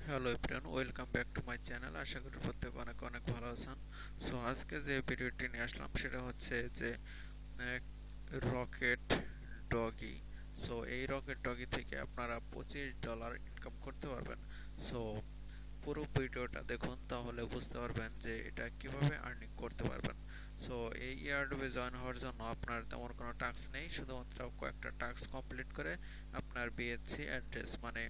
Hello everyone, welcome back to my channel. আশা করি প্রত্যেক অনেক অনেক ভালো আছেন। সো আজকে যে ভিডিওটি নিয়ে আসলাম সেটা হচ্ছে যে রকেট ডগি। সো এই রকেট ডগি থেকে আপনারা $25 ইনকাম করতে পারবেন। সো পুরো ভিডিওটা দেখুন, তাহলে বুঝতে পারবেন যে এটা কিভাবে আর্নিং করতে পারবেন। সো এই এয়ারড্রপে জয়েন হওয়ার জন্য আপনার তেমন কোনো টাস্ক নেই, শুধুমাত্র কয়েকটা টাস্ক কমপ্লিট করে আপনার বিএসসি অ্যাড্রেস মানে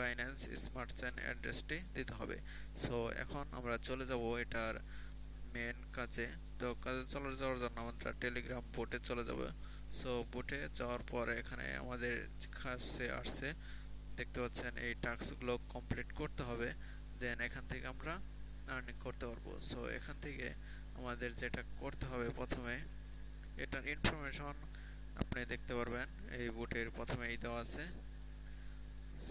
বাইন্যান্স স্মার্ট চেইন অ্যাড্রেসটি দিতে হবে। সো এখন আমরা চলে যাব এটার মেন কাজে। তো কাজে চলে যাওয়ার জন্য আমরা টেলিগ্রাম বোটে চলে যাব। সো বোটে যাওয়ার পর এখানে আমাদের কাছে আসছে, দেখতে পাচ্ছেন এই টাস্কগুলো কমপ্লিট করতে হবে, দেন এখান থেকে আমরা আর্নিং করতে পারবো। সো এখান থেকে আমাদের যেটা করতে হবে, প্রথমে এটার ইনফরমেশন আপনি দেখতে পারবেন এই বুটের প্রথমেই দেওয়া আছে।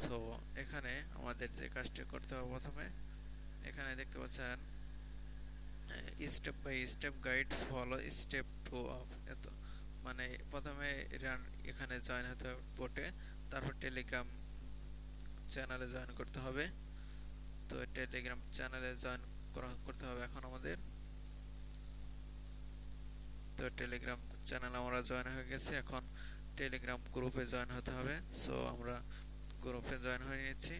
সো এখানে আমাদের যে কাজটি করতে হবে, প্রথমে এখানে দেখতে পাচ্ছেন step by step guide follow step two of এত, মানে প্রথমে রান এখানে জয়েন হতে হবে বোটে, তারপর টেলিগ্রাম চ্যানেলে জয়েন করতে হবে। তো টেলিগ্রাম চ্যানেলে জয়েন করতে হবে এখন আমাদের। তো টেলিগ্রাম চ্যানেল আমরা জয়েন হয়ে গেছি, এখন টেলিগ্রাম গ্রুপে জয়েন হতে হবে। সো আমরা গ্রুপে জয়েন হয়ে নিচ্ছি।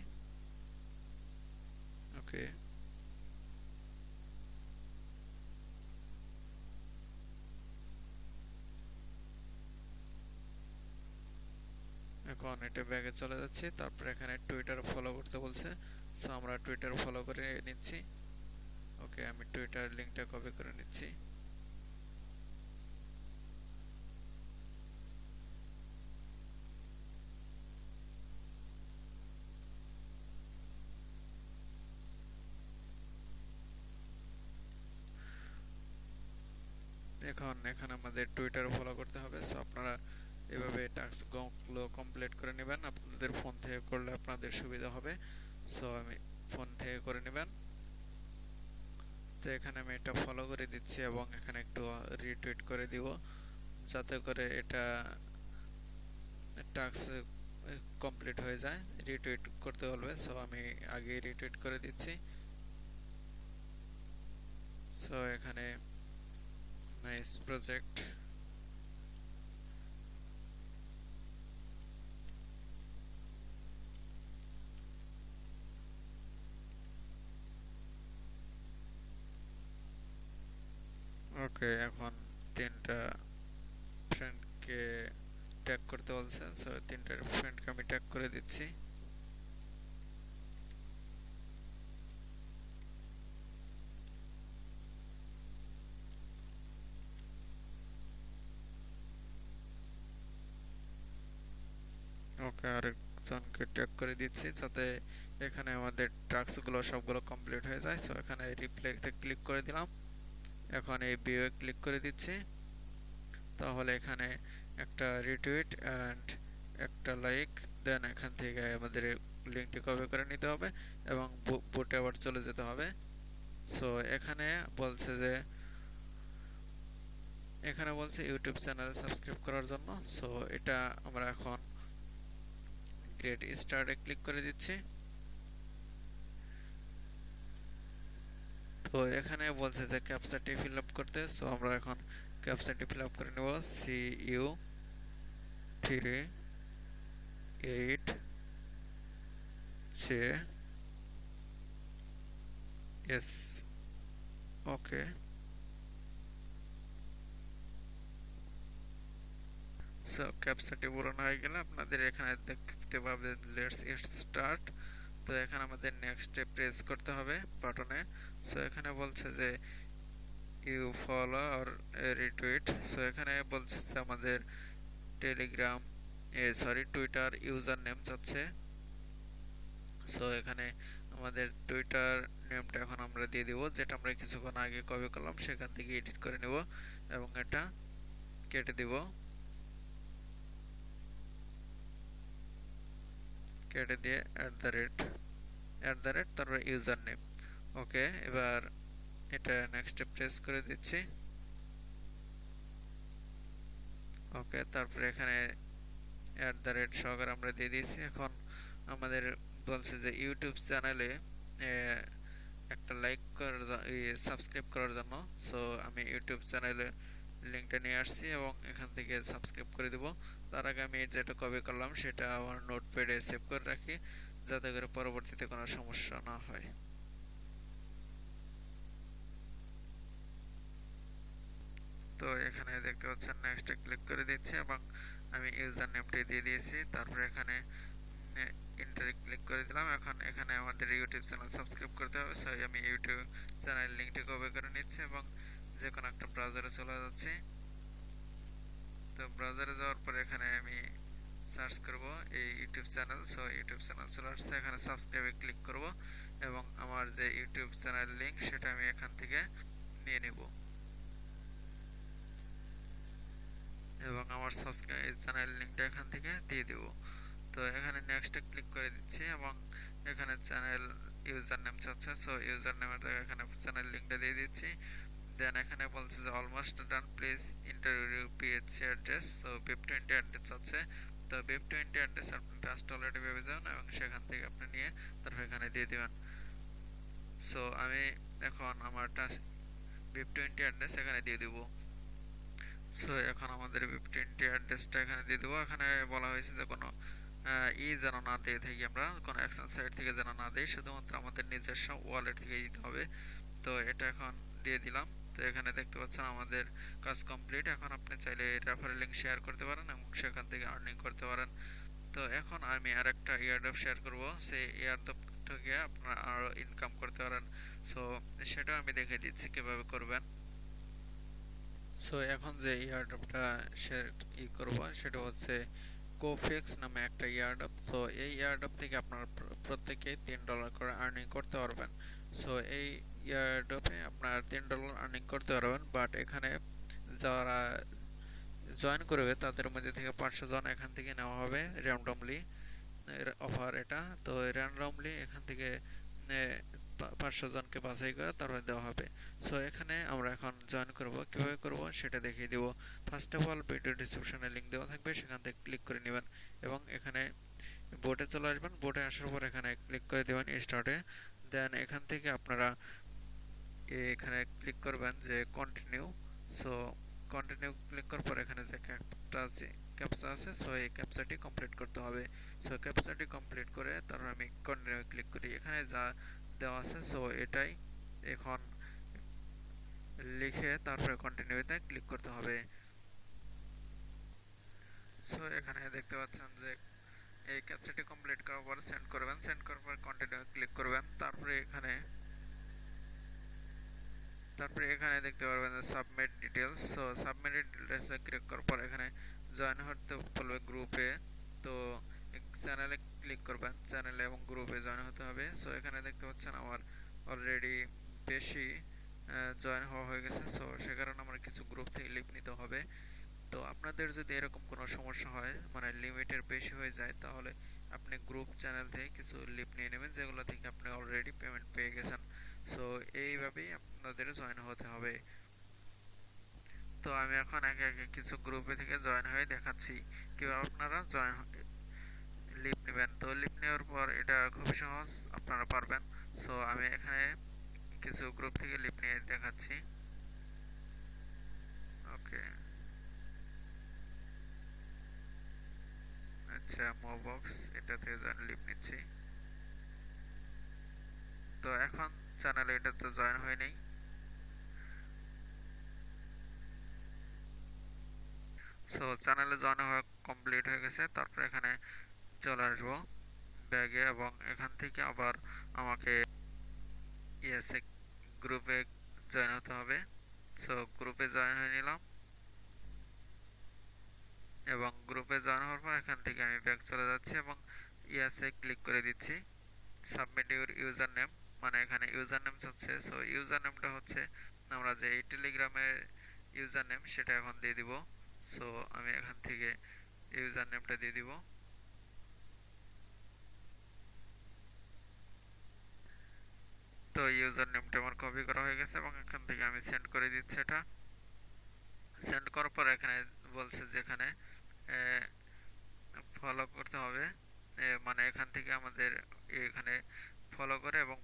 ওকে, এখন এটা ব্যাগে চলে যাচ্ছি। তারপর এখানে টুইটার ফলো করতে বলছে, সো আমরা টুইটার ফলো করে নিচ্ছি। ওকে, আমি টুইটার লিংকটা কপি করে নিচ্ছি। এখন এখানে আমাদের টুইটার ফলো করতে হবে। সো আপনারা এভাবে টাস্কগুলো কমপ্লিট করে নেবেন, আপনাদের ফোন থেকে করলে আপনাদের সুবিধা হবে। সো আমি ফোন থেকে করে নেবেন। তো এখানে আমি এটা ফলো করে দিচ্ছি এবং এখানে একটু রিটুইট করে দিব, যাতে করে এটা টাস্ক কমপ্লিট হয়ে যায়। রিটুইট করতে বলবে, সো আমি আগে রিটুইট করে দিচ্ছি। সো এখানে নাইস প্রজেক্ট। ওকে, এখন তিনটা ফ্রেন্ডকে ট্যাগ করতে বলছে। সো তিনটা ফ্রেন্ডকে আমি ট্যাগ করে দিচ্ছি। ওকে, আরেকজনকে ট্যাগ করে দিচ্ছি, যাতে এখানে আমাদের টাস্কগুলো সবগুলো কমপ্লিট হয়ে যায়। সো এখানে রিপ্লাইতে ক্লিক করে দিলাম। এখন এই ভিউয়ে ক্লিক করে দিচ্ছি, তাহলে এখানে একটা রিটুইট অ্যান্ড একটা লাইক, দেন এখান থেকে আমাদের লিঙ্কটি কপি করে নিতে হবে এবং বুটে আবার চলে যেতে হবে। সো এখানে বলছে ইউটিউব চ্যানেল সাবস্ক্রাইব করার জন্য। সো এটা আমরা এখন গ্রেট স্টার্টে ক্লিক করে দিচ্ছি। তো এখানে বলছে যে ক্যাপচাটি ফিল আপ করতে। সো আমরা এখন ক্যাপচাটি ফিল আপ করে নেব। CU38JS। ওকে, সো ক্যাপচাটি পূরণ হয়ে গেলে আপনাদের এখানে দেখতে পাবেন লেটস স্টার্ট। তো এখানে আমাদের নেক্সটে প্রেস করতে হবে বাটনে। সো এখানে বলছে যে ইউ ফলো আর রিটুইট। সো এখানে বলছে যে আমাদের টেলিগ্রাম টুইটার ইউজার নেম চাচ্ছে। সো এখানে আমাদের টুইটার নেমটা এখন আমরা দিয়ে দিব, যেটা আমরা কিছুক্ষণ আগে কপি করলাম সেখান থেকে এডিট করে নেব এবং এটা কেটে দিব। কেটে দিয়ে @ তারপর ইউজার নেম। ওকে, এবার এটা নেক্সটে প্রেস করে দিচ্ছি। ওকে, তারপরে এখানে @ সহকারে আমরা দিয়ে দিয়েছি। এখন আমাদের বলছে যে ইউটিউব চ্যানেলে একটা লাইক করার সাবস্ক্রাইব করার জন্য। সো আমি ইউটিউব চ্যানেলের লিঙ্কটা নিয়ে আসছি এবং এখান থেকে সাবস্ক্রাইব করে দেব। তার আগে আমি যেটা কপি করলাম সেটা আমার নোটপ্যাডে সেভ করে রাখি, যাতে করে পরবর্তীতে কোনো সমস্যা না হয়। তো এখানে দেখতে পাচ্ছেন নেক্সটে ক্লিক করে দিচ্ছি এবং আমি ইউজার নেমটি দিয়ে দিয়েছি। তারপরে এখানে এন্টারে ক্লিক করে দিলাম। এখন এখানে আমাদের ইউটিউব চ্যানেল সাবস্ক্রাইব করতে হবে, সো আমি ইউটিউব চ্যানেল লিঙ্কটি কপি করে নিচ্ছি এবং যে কোনো একটা ব্রাউজারে চলে যাচ্ছি। তো ব্রাউজারে যাওয়ার পরে এখানে আমি সার্চ করব এই YouTube channel. So YouTube channel চলে আসছে, এখানে সাবস্ক্রাইবে ক্লিক করব এবং আমার যে ইউটিউব চ্যানেল লিঙ্ক সেটা আমি এখান থেকে নিয়ে নেব এবং আমার সাবস্ক্রাইব চ্যানেল লিঙ্কটা এখান থেকে দিয়ে দেব। তো এখানে নেক্সটে ক্লিক করে দিচ্ছি এবং এখানে চ্যানেল ইউজার নেম চাচ্ছে, সো ইউজার নেমের জায়গায় এখানে চ্যানেল লিঙ্কটা দিয়ে দিচ্ছি। দেন এখানে বলছে যে almost done, please enter your PHC address. So BIP20 address চাচ্ছে, তো BIP20 অ্যাড্রেস আপনি টাস্ট অলরেডি পেয়ে যাবেন এবং সেখান থেকে আপনি নিয়ে তারপর এখানে দিয়ে দিবেন। সো আমি এখন আমার BIP20 অ্যাড্রেস এখানে দিয়ে দিব। সো এখন আমাদের BIP20 অ্যাড্রেসটা এখানে দিয়ে দেবো। এখানে বলা হয়েছে যে কোনো যেন না দিয়ে থাকি, আমরা কোনো এক্সচেঞ্জ সাইট থেকে যেন না দিই, শুধুমাত্র আমাদের নিজস্ব ওয়ালেট থেকে দিতে হবে। তো এটা এখন দিয়ে দিলাম। তো এখানে দেখতে পাচ্ছেন আমাদের কাজ কমপ্লিট। এখন আপনি চাইলে রেফারেল লিংক শেয়ার করতে পারেন এবং সেখান থেকে আর্নিং করতে পারেন। তো এখন আমি আরেকটা এয়ারড্রপ শেয়ার করব, সেই এয়ারড্রপ থেকে আপনারা আরো ইনকাম করতে পারেন। সো সেটাও আমি দেখিয়ে দিচ্ছি কিভাবে করবেন। সো এখন যে এয়ারড্রপটা করব সেটা হচ্ছে কোফিক্স নামে একটা এয়ারড্রপ। তো এই এয়ারড্রপ থেকে আপনারা প্রত্যেকে $3 করে আর্নিং করতে পারবেন। সো এই এয়ারড্রপে আপনার $3 আর্নিং করতে পারবেন, বাট এখানে যারা জয়েন করবে তাদের মধ্যে থেকে 500 জন এখান থেকে নেওয়া হবে র্যান্ডমলি অফার এটা। তো র্যান্ডমলি এখান থেকে 500 জনকে বাছাই করে তারপর দেওয়া হবে। সো এখানে আমরা এখন জয়েন করব, কিভাবে করব সেটা দেখিয়ে দিব। ফার্স্ট অফ অল ভিডিও ডেসক্রিপশনে লিংক দেওয়া থাকবে, সেখান থেকে ক্লিক করে নেবেন এবং এখানে বোটে চলে আসবেন। বোটে আসার পর এখানে ক্লিক করে দেবেন স্টার্টে। দেন এখান থেকে আপনারা এখানে ক্লিক করবেন যে কন্টিনিউ। সো কন্টিনিউ ক্লিক করার পর এখানে যে ক্যাপচা আছে, সো এই ক্যাপচাটি কমপ্লিট করতে হবে। সো ক্যাপচাটি কমপ্লিট করে তারপর আমি কন্টিনিউ ক্লিক করি। এখানে যা দেওয়া আছে সো এটাই এখন লিখে তারপরে কন্টিনিউতে ক্লিক করতে হবে। সো এখানে দেখতে পাচ্ছেন যে এই ক্যাপচাটি কমপ্লিট করার পর সেন্ড করবেন, সেন্ড করার পর কন্টিনিউ ক্লিক করবেন। তারপরে এখানে দেখতে পারবেন যে submit details. So submit details click করার পর এখানে জয়েন হতে বলবে গ্রুপে। তো চ্যানেলে ক্লিক করবেন, চ্যানেলে এবং গ্রুপে জয়েন হতে হবে। সো এখানে দেখতে পাচ্ছেন আমার অলরেডি বেশি জয়েন হওয়া হয়ে গেছে। সো সে কারণে আমার কিছু গ্রুপ থেকে লিভ নিতে হবে। তো আপনাদের যদি এরকম কোনো সমস্যা হয়, মানে লিমিটের বেশি হয়ে যায়, তাহলে আপনি গ্রুপ চ্যানেল থেকে কিছু লিভ নিয়ে নেবেন যেগুলো থেকে আপনি অলরেডি পেমেন্ট পেয়ে গেছেন। সো এইভাবেই আপনাদের জয়েন হতে হবে। তো আমি এখন একে একে কিছু গ্রুপে থেকে জয়েন হয়ে দেখাচ্ছি কিভাবে আপনারা লিভ নেবেন। তো লিভ নেওয়ার পর এটা খুবই সহজ, আপনারা পারবেন। সো আমি এখানে কিছু গ্রুপ থেকে লিভ নিয়ে দেখাচ্ছি। ওকে, আচ্ছা, মোবক্স এটা থেকে লিভ নিচ্ছি। তো এখন চ্যানেলে এটাতে জয়েন হয়ে নেই। সো চ্যানেলে জয়েন হওয়া কমপ্লিট হয়ে গেছে। তারপর এখানে চলে আসবো ব্যাগে এবং এখান থেকে আবার আমাকে ইএসএ গ্রুপে জয়েন হতে হবে। সো গ্রুপে জয়েন হয়ে নিলাম এবং গ্রুপে জয়েন হওয়ার পর এখান থেকে আমি ব্যাক চলে যাচ্ছি এবং ইএসএ ক্লিক করে দিচ্ছি। সাবমিট ইউর ইউজার নেম, মানে এখানে ইউজার নেম চাচ্ছে। সো ইউজার নেমটা হচ্ছে আমরা যে এই টেলিগ্রামের ইউজার নেম সেটা এখন দিয়ে দিব। সো আমি এখান থেকে ইউজার নেমটা দিয়ে দিব। তো ইউজার নেমটা আমার কপি করা হয়ে গেছে এবং এখান থেকে আমি সেন্ড করে দিচ্ছি। এটা সেন্ড করার পর এখানে বলছে যে এখানে ফলো করতে হবে, মানে এখান থেকে আমাদের এখানে ফলো করে এবং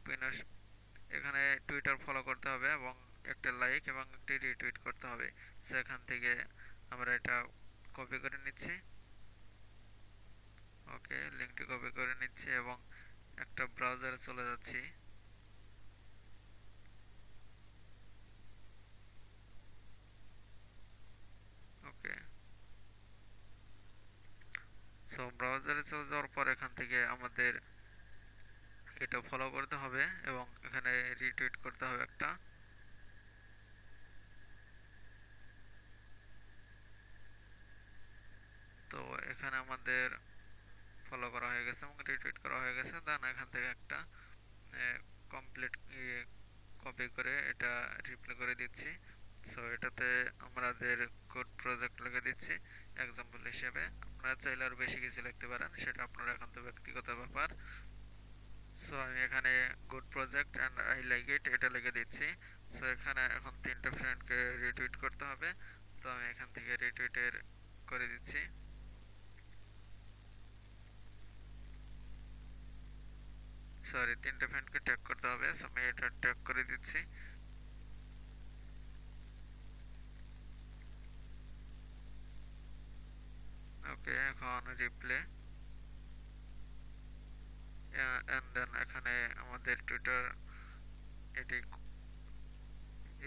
এখানে টুইটার ফলো করতে হবে এবং একটা লাইক এবং একটি রিটুইট করতে হবে। সো এখান থেকে আমরা এটা কপি করে নিচ্ছি। ওকে, লিঙ্কটি কপি করে নিচ্ছি এবং একটা ব্রাউজারে চলে যাচ্ছি। ওকে, সো ব্রাউজারে চলে যাওয়ার পর এখান থেকে আমাদের এটা ফলো করতে হবে এবং এখানে রিটুইট করতে হবে একটা। তো এখানে আমাদের ফলো করা হয়ে গেছে এবং রিটুইট করা হয়ে গেছে। দেন এখান থেকে একটা কমপ্লিট কপি করে এটা রিপ্লাই করে দিচ্ছি। সো এটাতে আমাদের কোড প্রজেক্ট লিখে দিচ্ছি এক্সাম্পল হিসেবে। আপনারা চাইলে আরো বেশি কিছু লিখতে পারেন, সেটা আপনার একান্ত ব্যক্তিগত ব্যাপার। সো আমি এখানে good project and I like it এটা লিখে দিচ্ছি। সো এখানে এখন তিনটা ফ্রেন্ডকে রিটুইট করতে হবে। তো আমি এখান থেকে রিটুইটের করে দিচ্ছি। সরি, তিনটা ফ্রেন্ডকে ট্যাগ করতে হবে। সো আমি এটা ট্যাগ করে দিচ্ছি। ওকে, এখন রিপ্লে এন্ড দেন এখানে আমাদের টুইটার এটি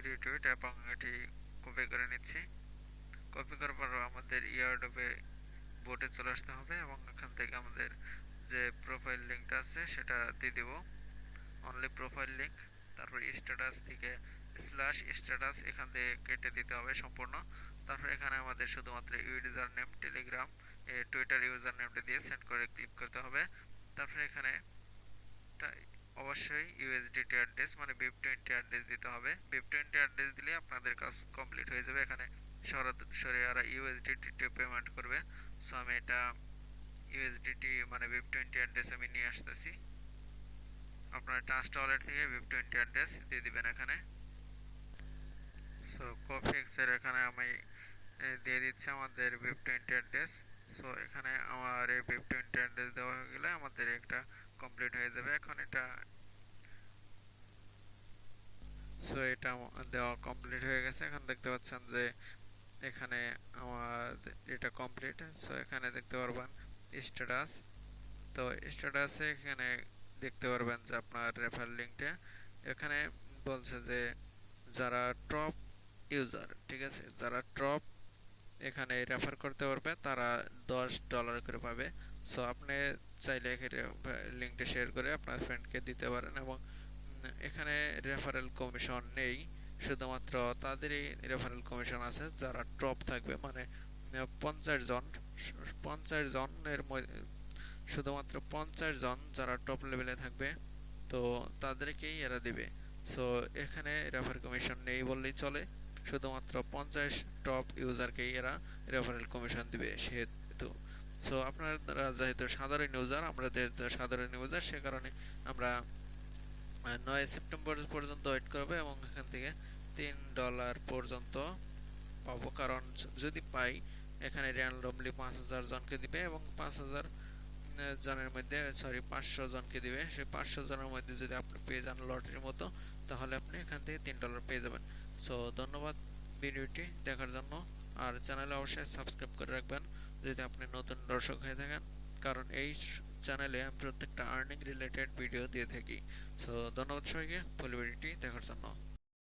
রিটুইট এবং এটি কপি করে নিচ্ছি। কপি করার পর আমাদের ইয়ারড্রপে বোটে চলে আসতে হবে এবং এখান থেকে আমাদের যে প্রোফাইল লিঙ্কটা আছে সেটা দিয়ে দিব। অনলি প্রোফাইল লিঙ্ক, তারপর স্ট্যাটাস থেকে স্ল্যাশ স্ট্যাটাস এখান থেকে কেটে দিতে হবে সম্পূর্ণ। তারপর এখানে আমাদের শুধুমাত্র user name, Telegram Twitter user নেমটা দিয়ে সেন্ড করে ক্লিক করতে হবে। তারপর এখানে অবশ্যই ইউএসডিটি অ্যাড্রেস মানে BIP20 অ্যাড্রেস দিতে হবে। BIP20 অ্যাড্রেস দিলে আপনাদের কাজ কমপ্লিট হয়ে যাবে। এখানে সরাসরি আর ইউএসডিটি তে পেমেন্ট করবে। সো আমি এটা ইউএসডিটি মানে BIP20 অ্যাড্রেস আমি নিয়ে আসতেছি। আপনার ট্রাস্ট ওয়ালেট থেকে BIP20 অ্যাড্রেস দিয়ে দিবেন এখানে। সো কফিক্স এর এখানে আমি দিয়ে দিচ্ছি আমাদের BIP20 অ্যাড্রেস। সো এখানে আমার এই BIP20 অ্যাড্রেস দেওয়া হয়ে গেলে আমাদের একটা কমপ্লিট হয়ে যাবে। এখন এটা এটা দেওয়া কমপ্লিট হয়ে গেছে। এখন দেখতে পাচ্ছেন যে এখানে আমার এটা কমপ্লিট। সো এখানে দেখতে পারবেন স্ট্যাটাস। তো স্ট্যাটাসে এখানে দেখতে পারবেন যে আপনার রেফার লিঙ্কটা এখানে বলছে যে যারা টপ ইউজার, ঠিক আছে, যারা টপ এখানে রেফার করতে পারবে তারা $10 করে পাবে। সো আপনি চাইলে লিঙ্কটা শেয়ার করে আপনার ফ্রেন্ডকে দিতে পারেন এবং এখানে রেফারেল কমিশন নেই, শুধুমাত্র তাদেরই রেফারেল কমিশন আছে যারা টপ থাকবে, মানে 50 জনের শুধুমাত্র 50 জন যারা টপ লেভেলে থাকবে তো তাদেরকেই এরা দিবে। সো এখানে রেফার কমিশন নেই বললেই চলে, শুধুমাত্র 50 টপ ইউজারকেই এরা রেফারেল কমিশন দিবে সেহেতু। সো আপনারা যেহেতু সাধারণ ইউজার, আমরা যেহেতু সাধারণ ইউজার সে কারণে আমরা 9 সেপ্টেম্বর পর্যন্ত ওয়েট করবো এবং এখান থেকে $3 পর্যন্ত পাবো। কারণ যদি পাই এখানে র্যান্ডমলি 5000 জনকে দিবে এবং 5000 জনের মধ্যে 500 জনকে দিবে। সেই 500 জনের মধ্যে যদি আপনি পেয়ে যান লটারির মতো তাহলে আপনি এখান থেকে $3 পেয়ে যাবেন। সো ধন্যবাদ ভিডিওটি দেখার জন্য। আর চ্যানেলে অবশ্যই সাবস্ক্রাইব করে রাখবেন যদি আপনি নতুন দর্শক হয়ে থাকেন, কারণ এই চ্যানেলে আমি প্রত্যেকটা আর্নিং রিলেটেড ভিডিও দিয়ে থাকি। সো ধন্যবাদ সবাইকে ফুল ভিডিওটি দেখার জন্য।